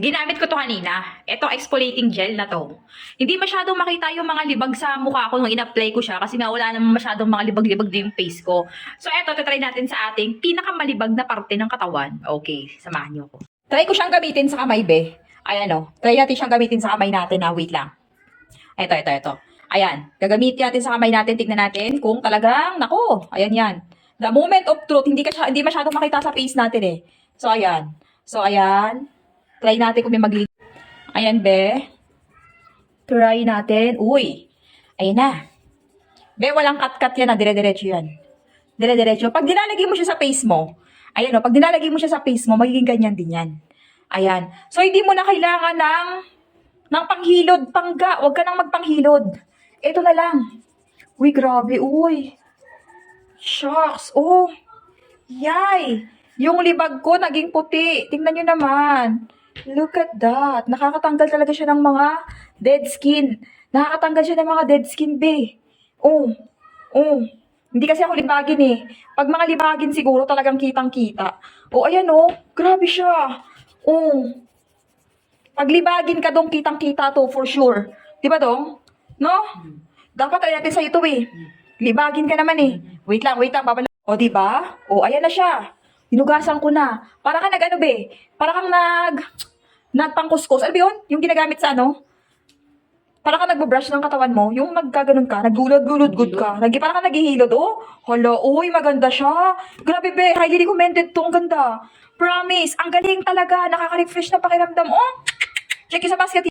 ginamit ko to kanina. Ito, exfoliating gel na to. Hindi masyadong makita yung mga libag sa mukha ko nung in-apply ko siya kasi nga wala naman masyadong mga libag-libag na yung face ko. So, ito, try natin sa ating pinakamalibag na parte ng katawan. Okay, samahan niyo ko. Try ko siyang gamitin sa kamay, be. Ayan o. Try natin siyang gamitin sa kamay natin na. Wait lang. Ito. Ayan. Gagamitin natin sa kamay natin. Tignan natin kung talagang, nako, ayan yan. The moment of truth, hindi masyadong makita sa face natin eh. So, ayan. Try natin kung may mag- Ayan, be. Try natin. Uy. Ayan na. Be, walang cut-cut yan na. Dire-diretso yan. Dire-diretso. Pag dinalagay mo siya sa face mo, ayan o, pag dinalagay mo siya sa face mo, magiging ganyan din yan. Ayan. So, hindi mo na kailangan ng panghilod, pangga. Huwag ka nang magpanghilod. Ito na lang. Uy, grabe. Uy. Shucks. Oh. Yay. Yung libag ko naging puti. Tingnan nyo naman. Look at that. Nakakatanggal talaga siya ng mga dead skin. Nakakatanggal siya ng mga dead skin, be. Oh. Hindi kasi ako libagin eh. Pag mga libagin siguro talagang kitang-kita. Oh, ayan oh. Grabe siya. Oh. Pag libagin ka dong kitang-kita to for sure. Di ba dong? No? Dapat try natin sa ito eh. Libagin ka naman eh. Wait lang. Babalik. O, di ba? O, ayan na siya. Hinugasan ko na. Para kang nag-ano be? Para kang nagpangkuskus. Ano ba yun? Yung ginagamit sa ano? Para kang nagbo-brush ng katawan mo. Yung naggaganon ka. Naggulod-gulod-good ka. Para kang naghihilod. Oh, hala. Uy, maganda siya. Grabe be. Highly recommended to. Ang ganda. Promise. Ang galing talaga. Nakaka-refresh na pakiramdam. Oh, check yung sa basket.